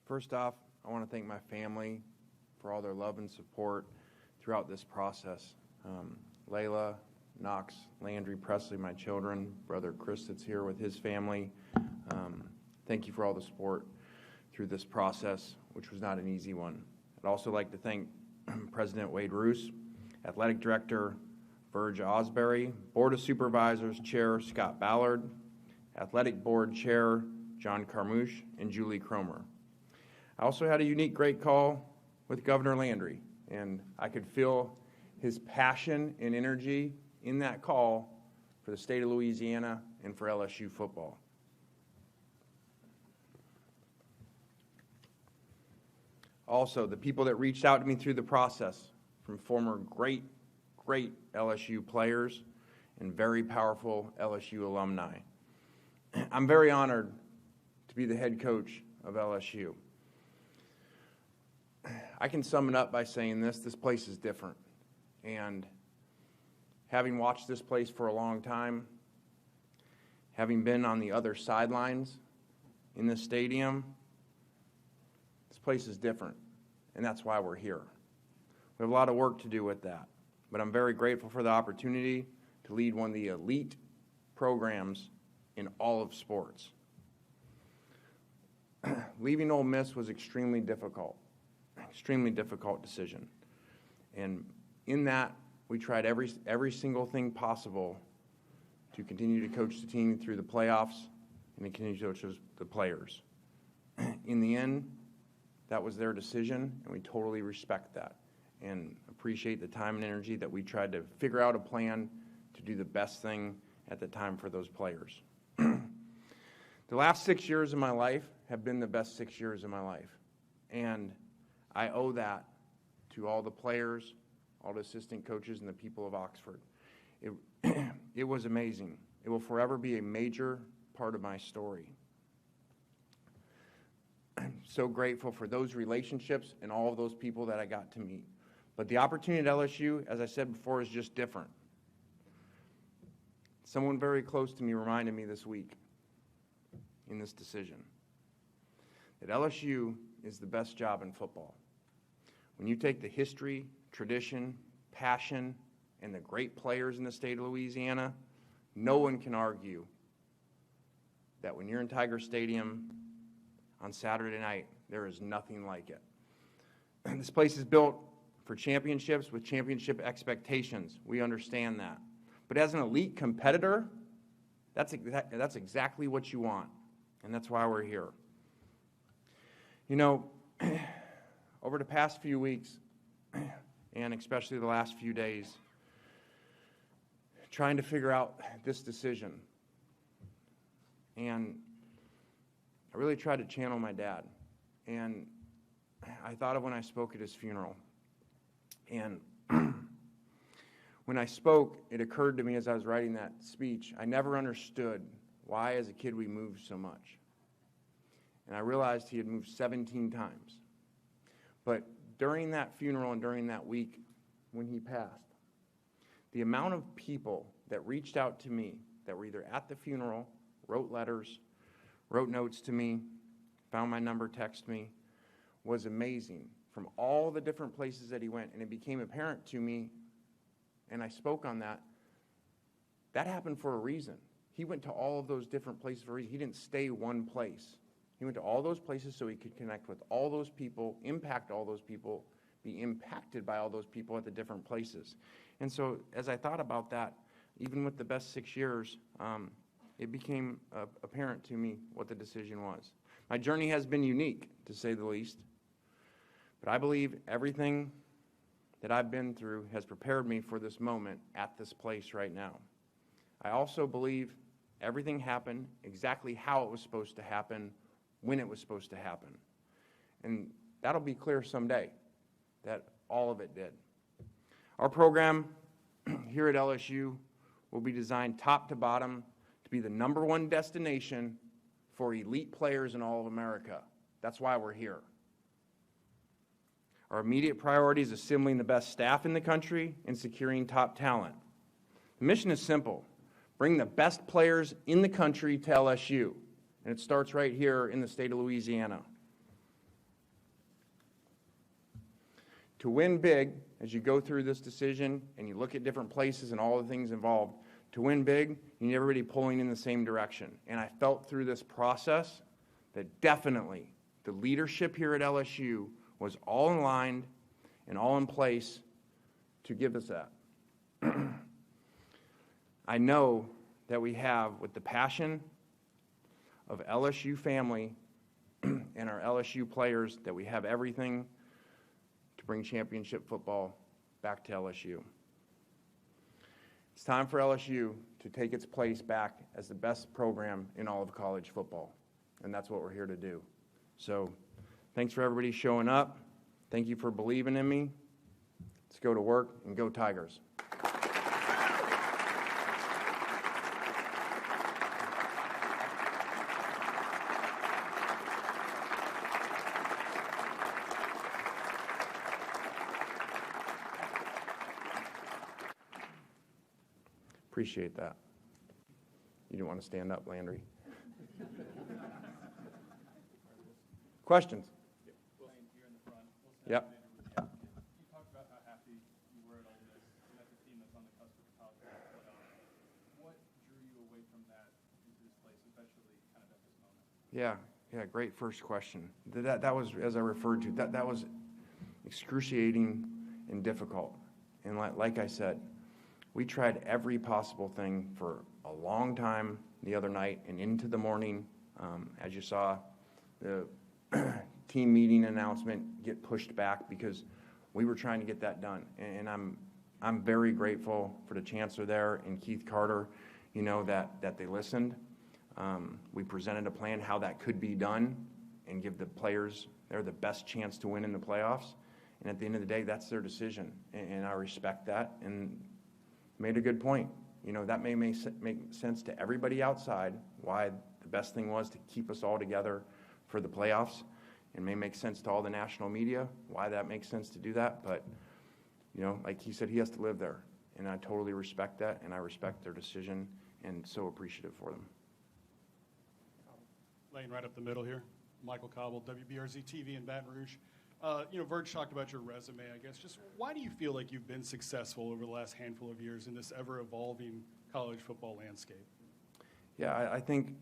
First off, I want to thank my family for all their love and support throughout this process. Layla, Knox, Landry, Presley, my children, brother Chris that's here with his family. Thank you for all the support through this process, which was not an easy one. I'd also like to thank President Wade Roos, Athletic Director Verge Osbury, Board of Supervisors Chair Scott Ballard, Athletic Board Chair John Carmouche, and Julie Cromer. I also had a unique great call with Governor Landry, and I could feel his passion and energy in that call for the state of Louisiana and for LSU football. Also, the people that reached out to me through the process, from former great LSU players and very powerful LSU alumni. I'm very honored to be the head coach of LSU. I can sum it up by saying this place is different. And having watched this place for a long time, having been on the other sidelines in this stadium, this place is different, and that's why we're here. We have a lot of work to do with that, but I'm very grateful for the opportunity to lead one of the elite programs in all of sports. Leaving Ole Miss was extremely difficult decision. And in that, we tried every single thing possible to continue to coach the team through the playoffs and to continue to coach the players. In the end, that was their decision, and we totally respect that and appreciate the time and energy that we tried to figure out a plan to do the best thing at the time for those players. The last 6 years of my life have been the best 6 years of my life, and I owe that to all the players, all the assistant coaches, and the people of Oxford. It was amazing. It will forever be a major part of my story. I'm so grateful for those relationships and all of those people that I got to meet. But the opportunity at LSU, as I said before, is just different. Someone very close to me reminded me this week in this decision that LSU is the best job in football. When you take the history, tradition, passion, and the great players in the state of Louisiana, no one can argue that when you're in Tiger Stadium on Saturday night, there is nothing like it. This place is built for championships with championship expectations. We understand that. But as an elite competitor, that's exactly what you want, and that's why we're here. You know, over the past few weeks, and especially the last few days, trying to figure out this decision. And I really tried to channel my dad. And I thought of when I spoke at his funeral. And when I spoke, it occurred to me as I was writing that speech, I never understood why as a kid we moved so much. And I realized he had moved 17 times. But during that funeral and during that week when he passed, the amount of people that reached out to me that were either at the funeral, wrote letters, wrote notes to me, found my number, texted me, was amazing from all the different places that he went. And it became apparent to me, and I spoke on that, that happened for a reason. He went to all of those different places for a reason. He didn't stay one place. He went to all those places so he could connect with all those people, impact all those people, be impacted by all those people at the different places. And so as I thought about that, even with the best 6 years, it became apparent to me what the decision was. My journey has been unique, to say the least, but I believe everything that I've been through has prepared me for this moment at this place right now. I also believe everything happened exactly how it was supposed to happen, when it was supposed to happen. And that'll be clear someday, that all of it did. Our program here at LSU will be designed top to bottom to be the #1 destination for elite players in all of America. That's why we're here. Our immediate priority is assembling the best staff in the country and securing top talent. The mission is simple: bring the best players in the country to LSU. And it starts right here in the state of Louisiana. to win big, as you go through this decision and you look at different places and all the things involved, to win big, you need everybody pulling in the same direction. And I felt through this process that definitely the leadership here at LSU was all in line and all in place to give us that. I know that we have, with the passion of LSU family and our LSU players, that we have everything to bring championship football back to LSU. It's time for LSU to take its place back as the best program in all of college football, and that's what we're here to do. So thanks for everybody showing up. Thank you for believing in me. Let's go to work and go Tigers. Appreciate that. You didn't want to stand up, Landry. Questions? Lane, here in the front. Yep. You talked about how happy you were at Ole Miss and at the team that's on the cusp of college football playoff. What drew you away from that into this place, especially kind of at this moment? Yeah, great first question. That was, as I referred to, that was excruciating and difficult. And like I said, we tried every possible thing for a long time the other night and into the morning. As you saw, the team meeting announcement get pushed back because we were trying to get that done. And I'm very grateful for the chancellor there and Keith Carter, that they listened. We presented a plan how that could be done and give the players there the best chance to win in the playoffs. And at the end of the day, that's their decision. And I respect that. And made a good point. That may make sense to everybody outside, why the best thing was to keep us all together for the playoffs, and may make sense to all the national media, why that makes sense to do that. But, like he said, he has to live there. And I totally respect that, and I respect their decision, and so appreciative for them. Lane, right up the middle here. Michael Cobble, WBRZ TV in Baton Rouge. Verge talked about your resume, I guess. Just why do you feel like you've been successful over the last handful of years in this ever-evolving college football landscape? Yeah, I think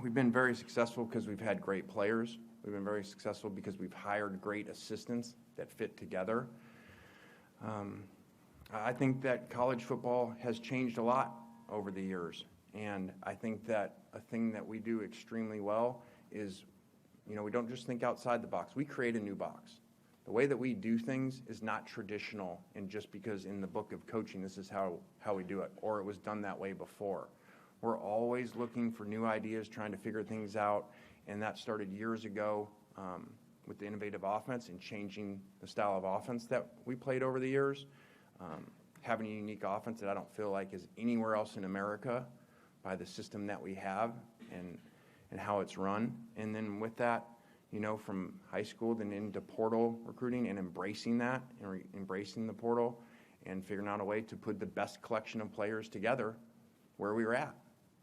we've been very successful because we've had great players. We've been very successful because we've hired great assistants that fit together. I think that college football has changed a lot over the years. And I think that a thing that we do extremely well is, we don't just think outside the box. We create a new box. The way that we do things is not traditional, and just because in the book of coaching this is how we do it, or it was done that way before. We're always looking for new ideas, trying to figure things out, and that started years ago with the innovative offense and changing the style of offense that we played over the years. Having a unique offense that I don't feel like is anywhere else in America by the system that we have and how it's run. And then with that, from high school then into portal recruiting and embracing that and embracing the portal and figuring out a way to put the best collection of players together where we were at.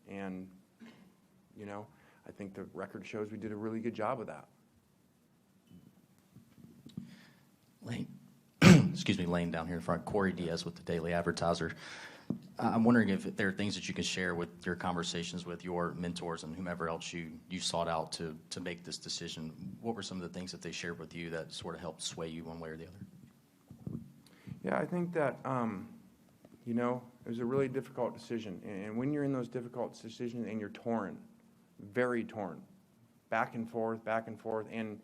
And, I think the record shows we did a really good job of that. Lane, Lane down here in front. Corey Diaz with the Daily Advertiser. I'm wondering if there are things that you can share with your conversations with your mentors and whomever else you sought out to make this decision. What were some of the things that they shared with you that sort of helped sway you one way or the other? Yeah, I think that, it was a really difficult decision. And when you're in those difficult decisions and you're torn, very torn, back and forth, and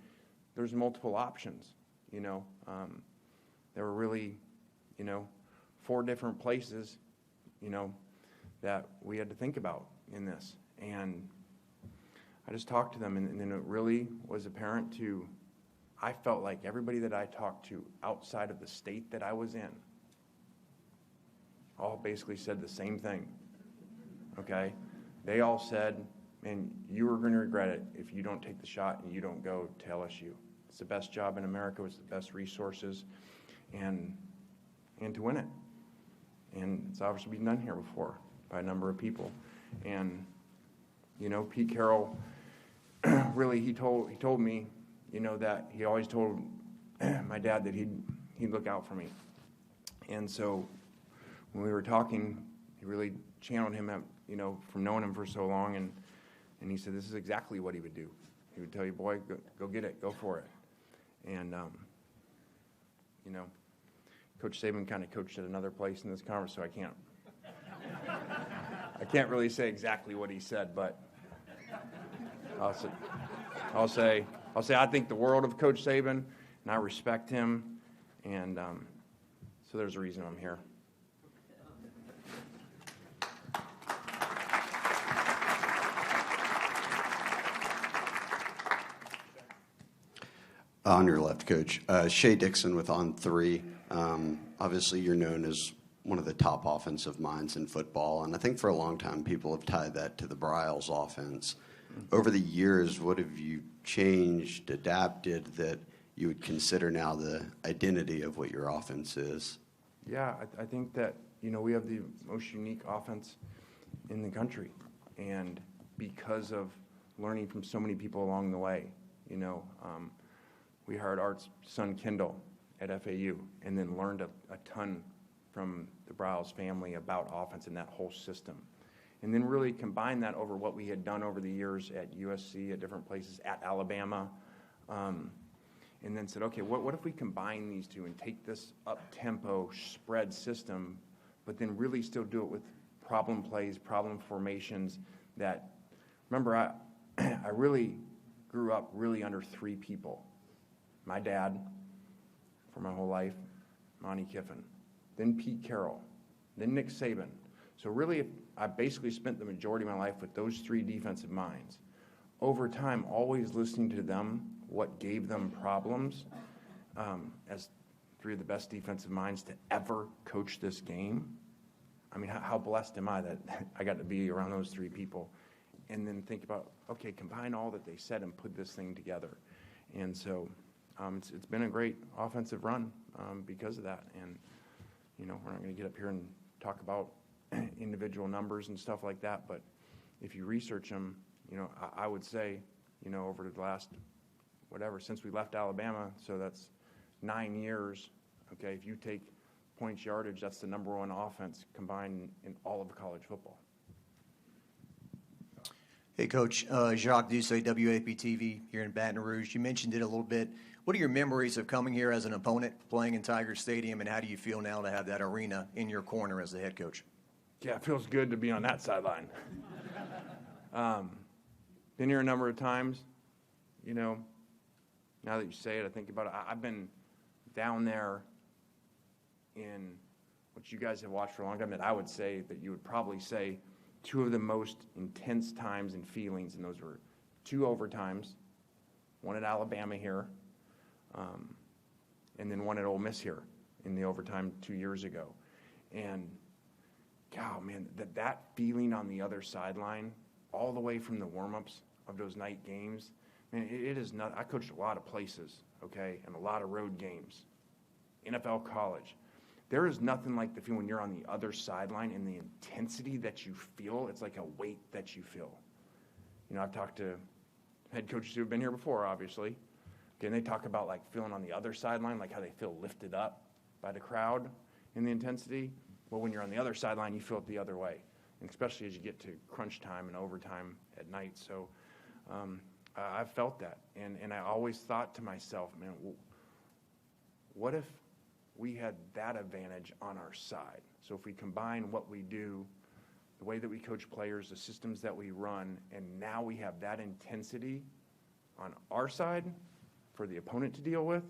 there's multiple options, there were really, 4 different places, that we had to think about in this. And I just talked to them, and then it really was apparent I felt like everybody that I talked to outside of the state that I was in all basically said the same thing, okay? They all said, man, you are going to regret it if you don't take the shot and you don't go to LSU. It's the best job in America, it's the best resources, and to win it. And it's obviously been done here before by a number of people. And, Pete Carroll, really, he told me, that he always told my dad that he'd he'd look out for me. And so when we were talking, he really channeled him, from knowing him for so long, and he said this is exactly what he would do. He would tell you, boy, go get it, go for it. And, Coach Saban kind of coached at another place in this conference, so I can't really say exactly what he said, but I'll say I think the world of Coach Saban, and I respect him, and so there's a reason I'm here. On your left, Coach. Shea Dixon with On 3. Obviously, you're known as one of the top offensive minds in football, and I think for a long time people have tied that to the Briles offense. Over the years, what have you changed, adapted, that you would consider now the identity of what your offense is? Yeah, I think that, we have the most unique offense in the country, and because of learning from so many people along the way, we hired Art's son Kendall at FAU and then learned a ton from the Briles family about offense and that whole system. And then really combined that over what we had done over the years at USC, at different places, at Alabama, and then said, okay, what if we combine these two and take this up-tempo spread system, but then really still do it with problem plays, problem formations that, remember, I really grew up really under three people. My dad, for my whole life, Monty Kiffin, then Pete Carroll, then Nick Saban. So really, I basically spent the majority of my life with those three defensive minds. Over time, always listening to them, what gave them problems, as three of the best defensive minds to ever coach this game. I mean, how blessed am I that I got to be around those three people? And then think about, okay, combine all that they said and put this thing together. And so it's been a great offensive run because of that. And, we're not going to get up here and talk about individual numbers and stuff like that, but if you research them, I would say, over the last, since we left Alabama, so that's 9 years, okay, if you take points yardage, that's the number one offense combined in all of college football. Hey, Coach. Jacques Doucet, WAP-TV here in Baton Rouge. You mentioned it a little bit. What are your memories of coming here as an opponent, playing in Tiger Stadium, and how do you feel now to have that arena in your corner as the head coach? Yeah, it feels good to be on that sideline. Been here a number of times. Now that you say it, I think about it. I've been down there in what you guys have watched for a long time, that I would say that you would probably say two of the most intense times and feelings, and those were two overtimes, one at Alabama here, and then one at Ole Miss here in the overtime 2 years ago. And, God, man, that feeling on the other sideline, all the way from the warm-ups of those night games, man, it is not. I coached a lot of places, okay, and a lot of road games, NFL, college. There is nothing like the feeling when you're on the other sideline and the intensity that you feel. It's like a weight that you feel. I've talked to head coaches who have been here before, obviously. Okay, and they talk about like feeling on the other sideline, like how they feel lifted up by the crowd in the intensity. Well, when you're on the other sideline, you feel it the other way, and especially as you get to crunch time and overtime at night. So I've felt that, and I always thought to myself, man, what if we had that advantage on our side? So if we combine what we do, the way that we coach players, the systems that we run, and now we have that intensity on our side for the opponent to deal with,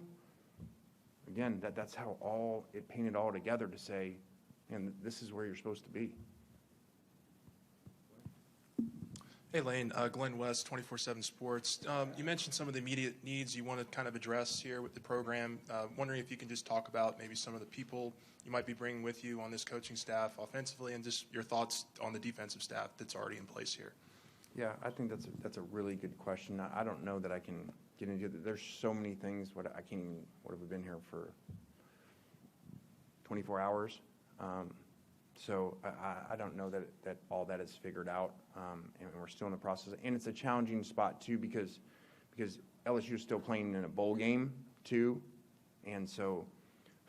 again, that's how it painted all together to say, and this is where you're supposed to be. Hey, Lane. Glenn West, 24/7 Sports. You mentioned some of the immediate needs you want to kind of address here with the program. Wondering if you can just talk about maybe some of the people you might be bringing with you on this coaching staff offensively, and just your thoughts on the defensive staff that's already in place here. Yeah, I think that's a really good question. I don't know that I can get into it. There's so many things. What have we been here for 24 hours? So I don't know that all that is figured out, and we're still in the process. And it's a challenging spot too because LSU is still playing in a bowl game too, and so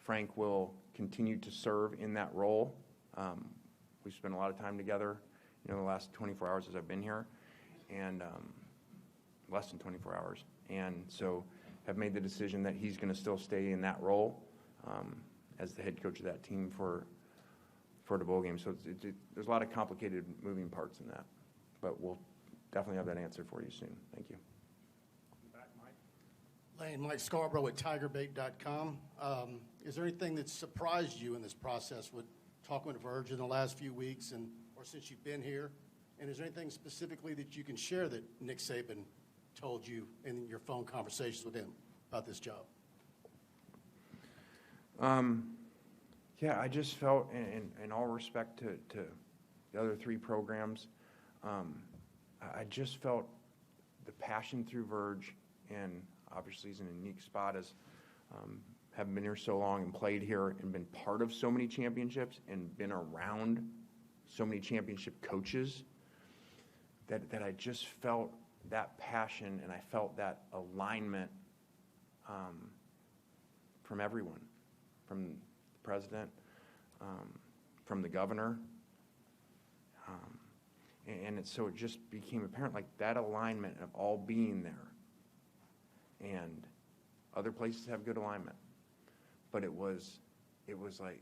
Frank will continue to serve in that role. We've spent a lot of time together, the last 24 hours as I've been here, and less than 24 hours. And so have made the decision that he's going to still stay in that role as the head coach of that team for the bowl game. So there's a lot of complicated moving parts in that, but we'll definitely have that answer for you soon. Thank you. Back, Mike. Lane, Mike Scarborough at TigerBait.com. Is there anything that surprised you in this process with talking with Verge in the last few weeks or since you've been here? And is there anything specifically that you can share that Nick Saban told you in your phone conversations with him about this job? Yeah, I just felt, in all respect to the other three programs, I just felt the passion through Verge, and obviously he's in a unique spot as having been here so long and played here and been part of so many championships and been around so many championship coaches, that I just felt that passion and I felt that alignment from everyone, from the president, from the governor, and so it just became apparent, like that alignment of all being there. And other places have good alignment, but it was like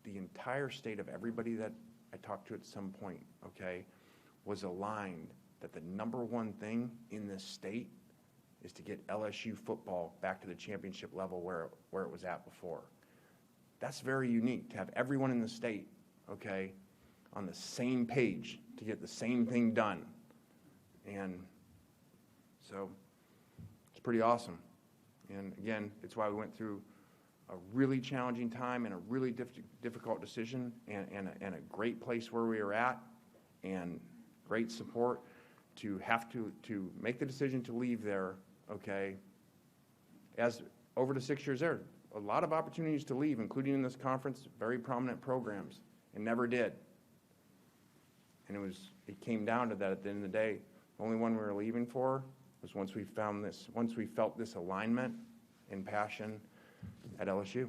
the entire state of everybody that I talked to at some point, okay, was aligned that the number one thing in this state is to get LSU football back to the championship level where it was at before. That's very unique to have everyone in the state, okay, on the same page to get the same thing done. And so it's pretty awesome. And again, it's why we went through a really challenging time and a really difficult decision and a great place where we were at and great support to have to make the decision to leave there, okay, as over the 6 years there, a lot of opportunities to leave, including in this conference, very prominent programs, and never did. And it came down to that at the end of the day. The only one we were leaving for was once we felt this alignment and passion at LSU.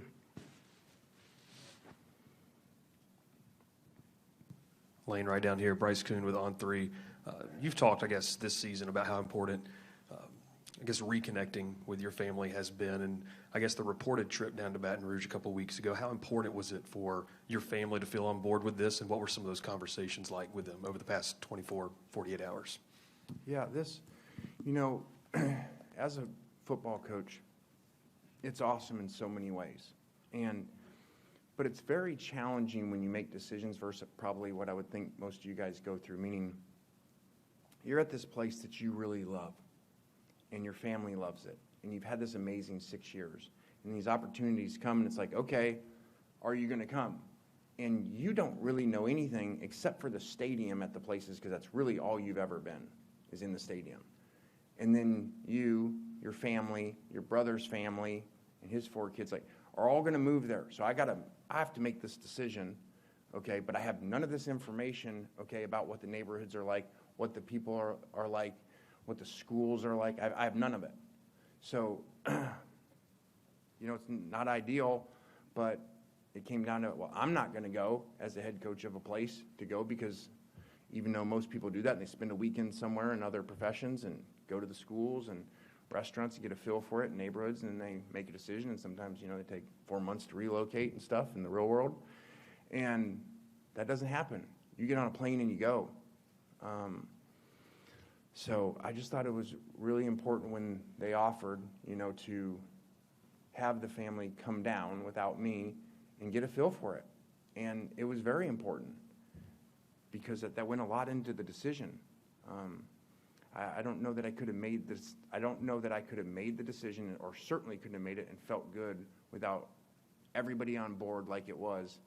Lane, right down here, Bryce Kuhn with On3. You've talked, I guess, this season about how important, reconnecting with your family has been. And I guess the reported trip down to Baton Rouge a couple of weeks ago, how important was it for your family to feel on board with this? And what were some of those conversations like with them over the past 24, 48 hours? Yeah, as a football coach, it's awesome in so many ways. But it's very challenging when you make decisions versus probably what I would think most of you guys go through, meaning you're at this place that you really love and your family loves it and you've had this amazing 6 years and these opportunities come and it's like, okay, are you going to come? And you don't really know anything except for the stadium at the places because that's really all you've ever been is in the stadium. And then your family, your brother's family, and his 4 kids are all going to move there. So I have to make this decision, okay, but I have none of this information, okay, about what the neighborhoods are like, what the people are like, what the schools are like. I have none of it. So, it's not ideal, but it came down to, well, I'm not going to go as the head coach of a place to go because even though most people do that, and they spend a weekend somewhere in other professions and go to the schools and restaurants to get a feel for it in neighborhoods, and they make a decision, and sometimes, they take 4 months to relocate and stuff in the real world. And that doesn't happen. You get on a plane and you go. So I just thought it was really important when they offered, to have the family come down without me and get a feel for it. And it was very important because that went a lot into the decision. I don't know that I could have made this. I don't know that I could have made the decision, or certainly couldn't have made it and felt good without everybody on board like it was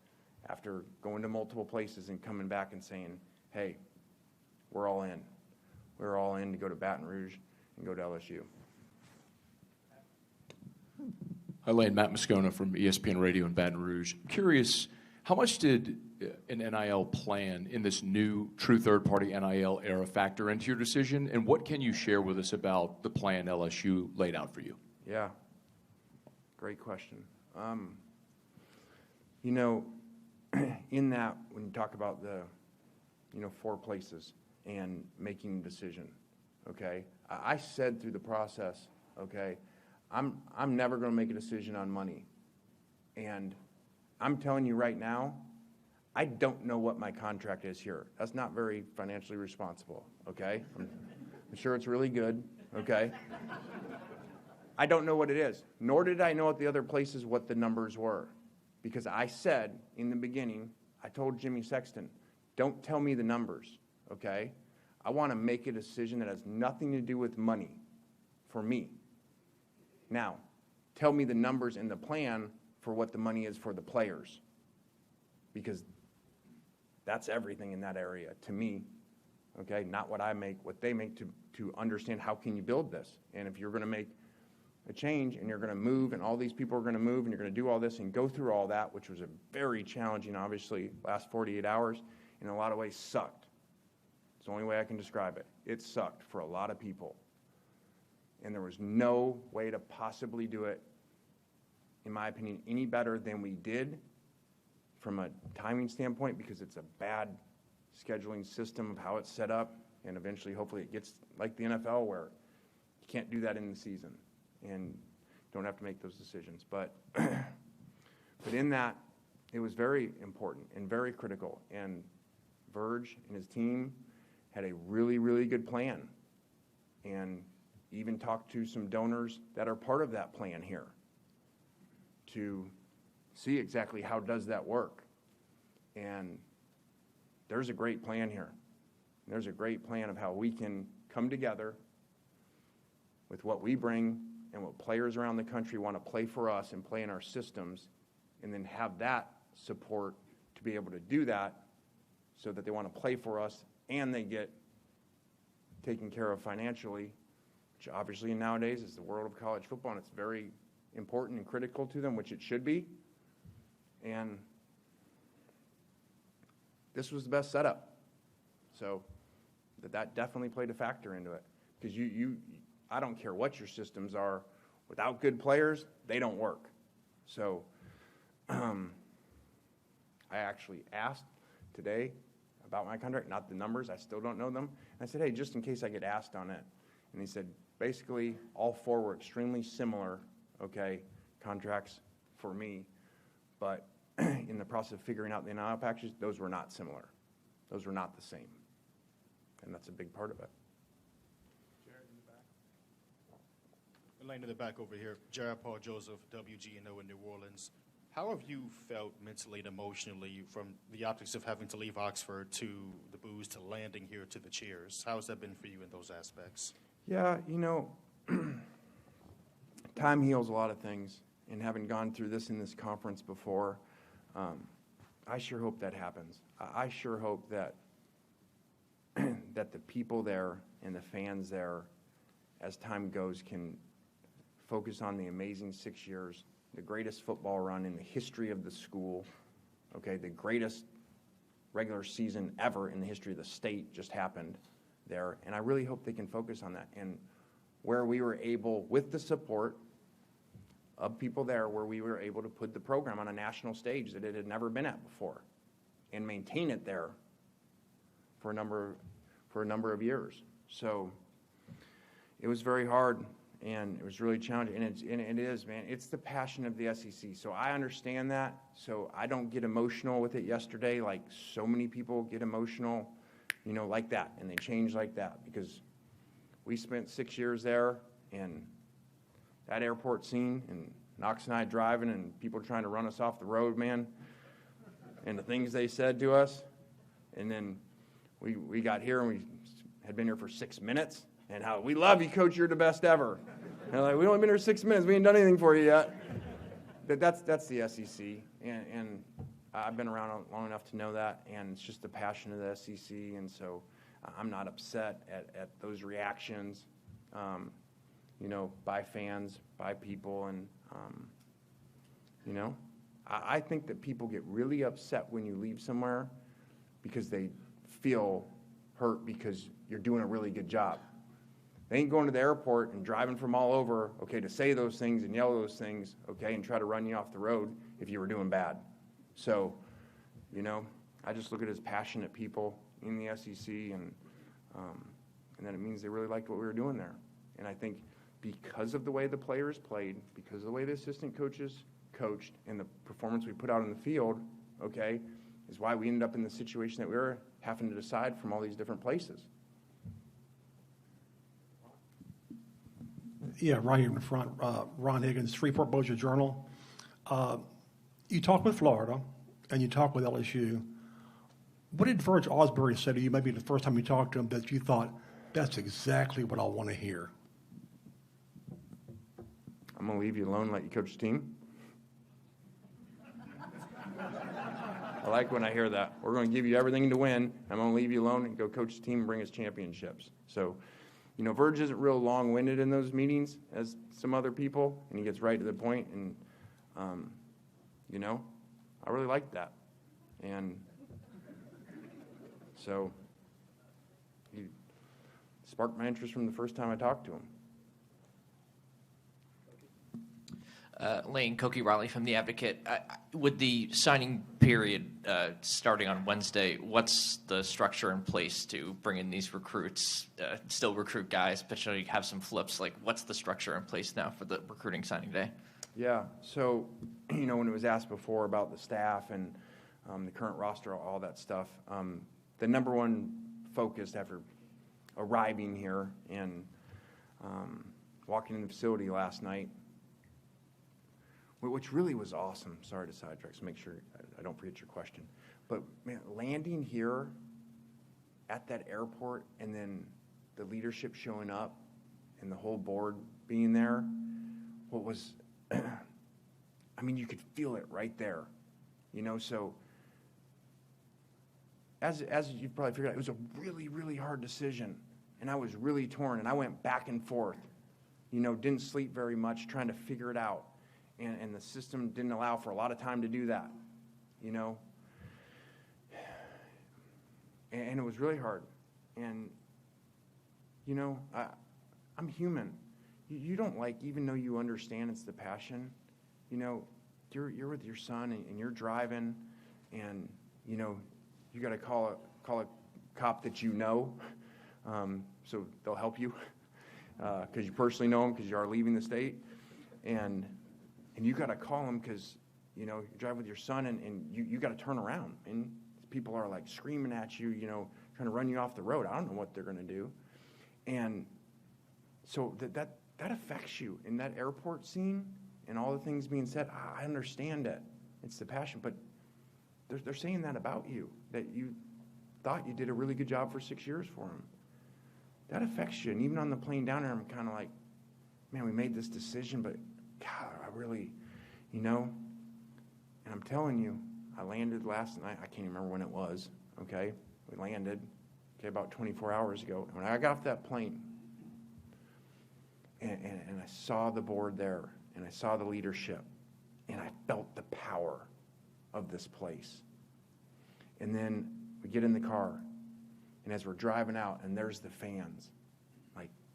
after going to multiple places and coming back and saying, hey, we're all in. We're all in to go to Baton Rouge and go to LSU. Hi, Lane. Matt Moscona from ESPN Radio in Baton Rouge. I'm curious, how much did an NIL plan in this new true third-party NIL era factor into your decision, and what can you share with us about the plan LSU laid out for you? Yeah, great question. You know, in that, when you talk about the, 4 places and making a decision, okay? I said through the process, okay, I'm never going to make a decision on money. And I'm telling you right now, I don't know what my contract is here. That's not very financially responsible, okay? I'm sure it's really good, okay? I don't know what it is, nor did I know at the other places what the numbers were. Because I said in the beginning, I told Jimmy Sexton, don't tell me the numbers, okay? I want to make a decision that has nothing to do with money for me. Now, tell me the numbers in the plan for what the money is for the players. Because that's everything in that area to me, okay? Not what I make, what they make to understand how can you build this. And if you're going to make a change and you're going to move and all these people are going to move and you're going to do all this and go through all that, which was a very challenging, obviously, last 48 hours, in a lot of ways sucked. It's the only way I can describe it. It sucked for a lot of people. And there was no way to possibly do it, in my opinion, any better than we did from a timing standpoint, because it's a bad scheduling system of how it's set up, and eventually, hopefully, it gets like the NFL where you can't do that in the season and don't have to make those decisions. But in that, it was very important and very critical. And Verge and his team had a really, really good plan, and even talked to some donors that are part of that plan here to see exactly how does that work. And there's a great plan here. There's a great plan of how we can come together with what we bring and what players around the country want to play for us and play in our systems, and then have that support to be able to do that so that they want to play for us and they get taken care of financially, which obviously nowadays is the world of college football, and it's very important and critical to them, which it should be. And this was the best setup. So that definitely played a factor into it. Because I don't care what your systems are, without good players, they don't work. So I actually asked today about my contract, not the numbers, I still don't know them. And I said, hey, just in case I get asked on it. And he said, basically, all 4 were extremely similar, okay, contracts for me. But in the process of figuring out the NIL packages, those were not similar. Those were not the same. And that's a big part of it. Jared in the back. Elaine in the back over here. Jared Paul Joseph, WGNO in New Orleans. How have you felt mentally and emotionally from the optics of having to leave Oxford to the booze to landing here to the cheers? How has that been for you in those aspects? Yeah, time heals a lot of things. And having gone through this in this conference before, I sure hope that happens. I sure hope that that the people there and the fans there, as time goes, can focus on the amazing 6 years, the greatest football run in the history of the school, okay, the greatest regular season ever in the history of the state just happened there. And I really hope they can focus on that. And where we were able, with the support of people there, where we were able to put the program on a national stage that it had never been at before and maintain it there for a number of years. So it was very hard, and it was really challenging, and it is, man. It's the passion of the SEC. So I understand that. So I don't get emotional with it yesterday like so many people get emotional, like that, and they change like that, because we spent 6 years there, and that airport scene, and Knox and I driving, and people trying to run us off the road, man, and the things they said to us, and then we got here, and we had been here for 6 minutes, and how we love you, Coach, you're the best ever. And they're like, we only been here 6 minutes, we ain't done anything for you yet. That's the SEC, and I've been around long enough to know that, and it's just the passion of the SEC, and so I'm not upset at those reactions, by fans, by people, and I think that people get really upset when you leave somewhere because they feel hurt because you're doing a really good job. They ain't going to the airport and driving from all over, okay, to say those things and yell those things, okay, and try to run you off the road if you were doing bad. So, I just look at it as passionate people in the SEC, and then it means they really liked what we were doing there. And I think because of the way the players played, because of the way the assistant coaches coached, and the performance we put out on the field, okay, is why we ended up in the situation that we were having to decide from all these different places. Yeah, right here in the front. Ron Higgins, Freeport Bossier Journal. You talked with Florida, and you talked with LSU. What did Verge Osbury say to you, maybe the first time you talked to him, that you thought, that's exactly what I want to hear? I'm going to leave you alone and let you coach the team. I like when I hear that. We're going to give you everything to win. I'm going to leave you alone and go coach the team and bring us championships. So, Verge isn't real long-winded in those meetings as some other people, and he gets right to the point. And, I really like that. And so he sparked my interest from the first time I talked to him. Lane, Koki Riley from The Advocate. With the signing period starting on Wednesday, what's the structure in place to bring in these recruits, still recruit guys, potentially have some flips? Like, what's the structure in place now for the recruiting signing day? Yeah, so, when it was asked before about the staff and the current roster, all that stuff, the number one focus after arriving here and walking in the facility last night, which really was awesome. Sorry to sidetrack, so make sure I don't forget your question. But, man, landing here at that airport and then the leadership showing up and the whole board being there, what was, you could feel it right there. So as you probably figured out, it was a really, really hard decision. And I was really torn, and I went back and forth. Didn't sleep very much trying to figure it out. And the system didn't allow for a lot of time to do that, And it was really hard. And, I'm human. You don't even though you understand it's the passion, you're with your son and you're driving, and, you got to call a cop that so they'll help you because you personally know them because you are leaving the state. And you got to call them because, you drive with your son, and you got to turn around. And people are, screaming at you, trying to run you off the road. I don't know what they're going to do. And so that affects you in that airport scene and all the things being said. I understand it. It's the passion. But they're saying that about you, that you thought you did a really good job for 6 years for them. That affects you. And even on the plane down there, I'm kind of like, man, we made this decision, but God, I really, and I'm telling you, I landed last night. I can't even remember when it was, okay? We landed, about 24 hours ago. And when I got off that plane, and I saw the board there, and I saw the leadership, and I felt the power of this place. And then we get in the car, and as we're driving out, and there's the fans,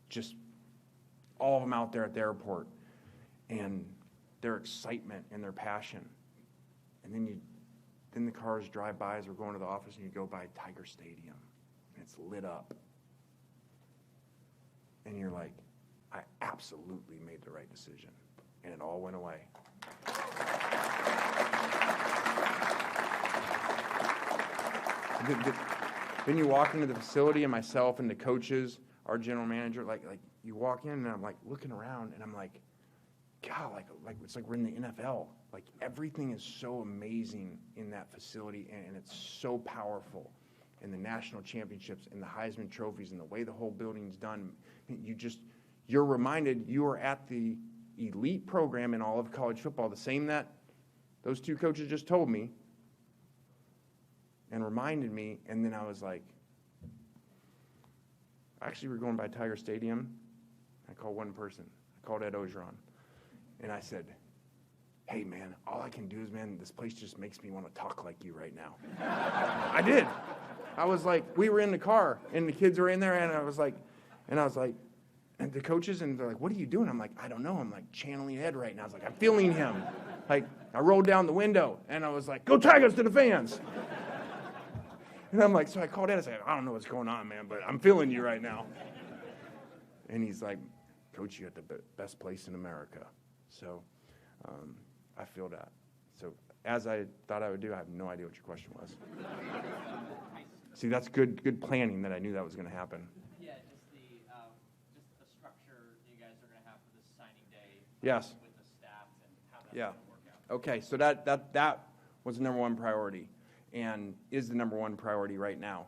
just all of them out there at the airport, and their excitement and their passion. And then the cars drive by as we're going to the office, and you go by Tiger Stadium, and it's lit up. And you're like, I absolutely made the right decision. And it all went away. Then you walk into the facility, and myself and the coaches, our general manager, you walk in, and I'm looking around, and I'm like, God, it's like we're in the NFL. Everything is so amazing in that facility, and it's so powerful. And the national championships and the Heisman trophies and the way the whole building's done, you're reminded you are at the elite program in all of college football, the same that those two coaches just told me and reminded me. And then I was like, actually, we're going by Tiger Stadium. I called one person. I called Ed Ogeron. And I said, hey, man, all I can do is, this place just makes me want to talk like you right now. I did. I was like, we were in the car, and the kids were in there, and I was like, the coaches, and they're like, what are you doing? I'm like, I don't know. I'm like channeling Ed right now. I was like, I'm feeling him. Like, I rolled down the window, and I was like, go Tigers to the fans. And I'm like, so I called Ed. I said, I don't know what's going on, man, but I'm feeling you right now. And he's like, Coach, you're at the best place in America. So I feel that. So as I thought I would do, I have no idea what your question was. See, that's good planning that I knew that was going to happen. Yeah, just the structure you guys are going to have for this signing day. Yes. With the staff and how that's Yeah. going to work out. Okay, so that was the number one priority and is the number one priority right now.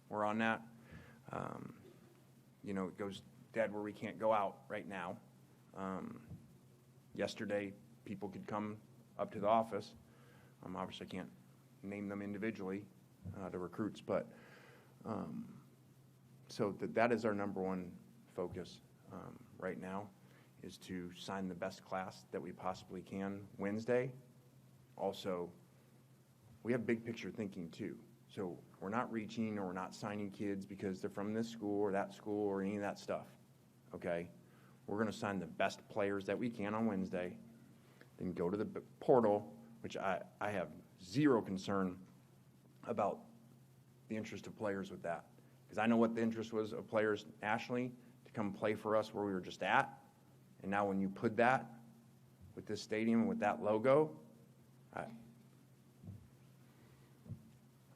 We're on that. It goes dead where we can't go out right now. Yesterday, people could come up to the office. Obviously, I can't name them individually, the recruits, but so that is our number one focus right now, is to sign the best class that we possibly can Wednesday. Also, we have big picture thinking too. So we're not reaching or we're not signing kids because they're from this school or that school or any of that stuff, okay? We're going to sign the best players that we can on Wednesday, then go to the portal, which I have zero concern about the interest of players with that. Because I know what the interest was of players nationally to come play for us where we were just at. And now when you put that with this stadium and with that logo,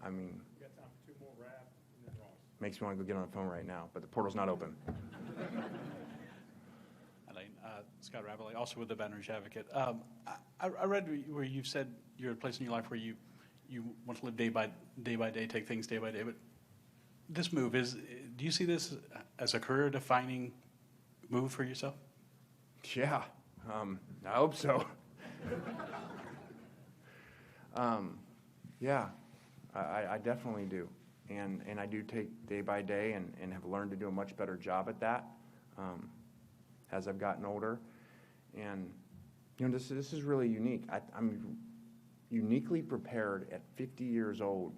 I mean, We got time for 2 more rap and then Ross. makes me want to go get on the phone right now, but the portal's not open. Elaine, Scott Ravelli, also with the Baton Rouge Advocate. I read where you've said you're at a place in your life where you want to live day by day, take things day by day. But this move do you see this as a career-defining move for yourself? Yeah, I hope so. Yeah, I definitely do. And I do take day by day and have learned to do a much better job at that as I've gotten older. And, this is really unique. I'm uniquely prepared at 50 years old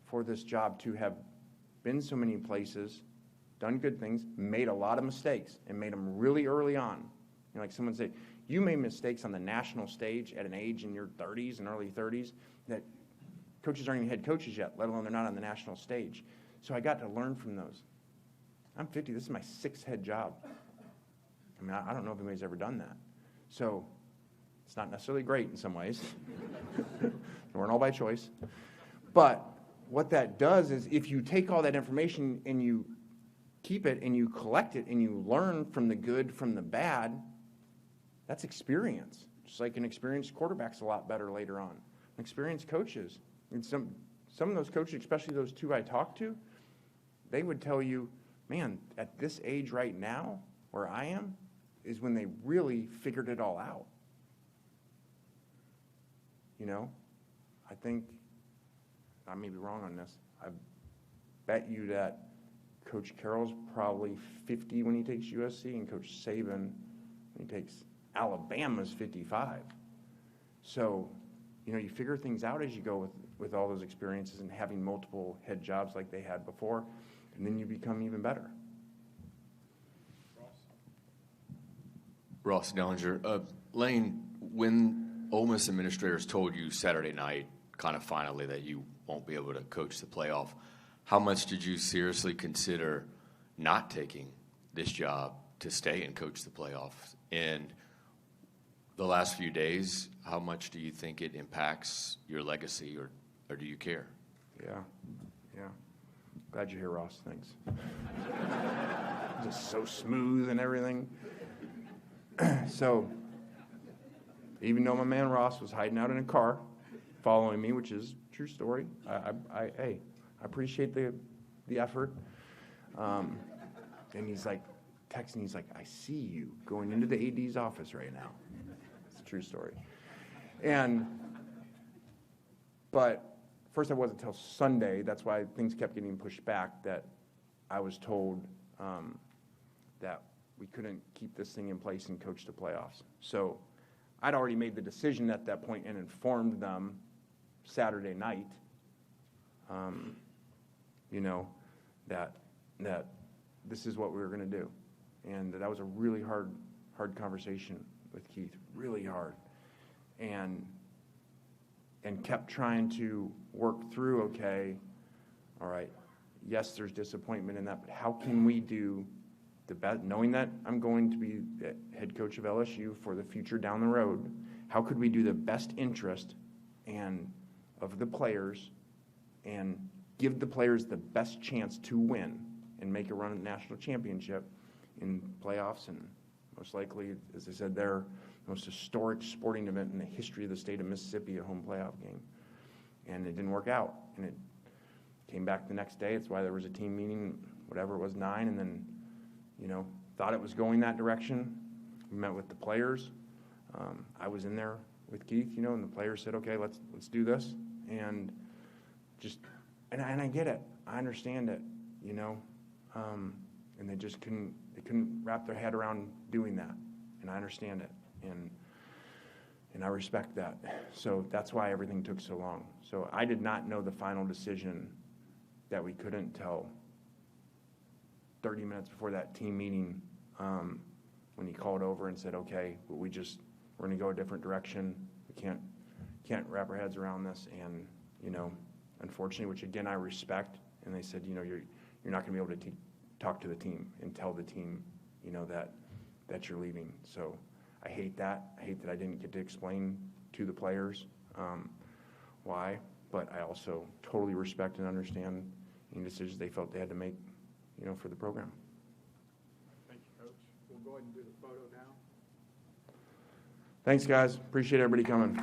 for this job to have been so many places, done good things, made a lot of mistakes, and made them really early on. Like someone say, you made mistakes on the national stage at an age in your 30s and early 30s that coaches aren't even head coaches yet, let alone they're not on the national stage. So I got to learn from those. I'm 50. This is my 6th head job. I mean, I don't know if anybody's ever done that. So it's not necessarily great in some ways. They weren't all by choice. But what that does is if you take all that information and you keep it and you collect it and you learn from the good, from the bad, that's experience. Just like an experienced quarterback's a lot better later on. Experienced coaches. And some of those coaches, especially those 2 I talked to, they would tell you, man, at this age right now, where I am, is when they really figured it all out. I think, I may be wrong on this, I bet you that Coach Carroll's probably 50 when he takes USC, and Coach Saban, when he takes Alabama's 55. So, you figure things out as you go with all those experiences and having multiple head jobs like they had before, and then you become even better. Ross Dellinger. Lane, when Ole Miss administrators told you Saturday night, kind of finally, that you won't be able to coach the playoff, how much did you seriously consider not taking this job to stay and coach the playoff? And the last few days, how much do you think it impacts your legacy, or do you care? Yeah. Glad you're here, Ross. Thanks. Just so smooth and everything. So, even though my man Ross was hiding out in a car, following me, which is a true story, I appreciate the effort. And he's like texting. He's like, "I see you going into the AD's office right now." It's a true story. But first, I wasn't until Sunday. That's why things kept getting pushed back. That I was told that we couldn't keep this thing in place and coach the playoffs. So I'd already made the decision at that point and informed them Saturday night, that this is what we were going to do. And that was a really hard conversation with Keith, really hard. And kept trying to work through, okay, all right, yes, there's disappointment in that, but how can we do the best, knowing that I'm going to be the head coach of LSU for the future down the road, how could we do the best interest and of the players and give the players the best chance to win and make a run at the national championship in playoffs and most likely, as I said, their most historic sporting event in the history of the state of Mississippi, a home playoff game. And it didn't work out. And it came back the next day. It's why there was a team meeting, whatever it was, 9, and then, thought it was going that direction. We met with the players. I was in there with Keith, and the players said, okay, let's do this. And and I get it. I understand it, and they just couldn't wrap their head around doing that. And I understand it. And I respect that. So that's why everything took so long. So I did not know the final decision that we couldn't tell 30 minutes before that team meeting when he called over and said, okay, we're going to go a different direction. We can't wrap our heads around this. And, unfortunately, which again I respect, and they said, you're not going to be able to talk to the team and tell the team, that you're leaving. So I hate that. I hate that I didn't get to explain to the players why, but I also totally respect and understand any decisions they felt they had to make, for the program. Thank you, Coach. We'll go ahead and do the photo now. Thanks, guys. Appreciate everybody coming.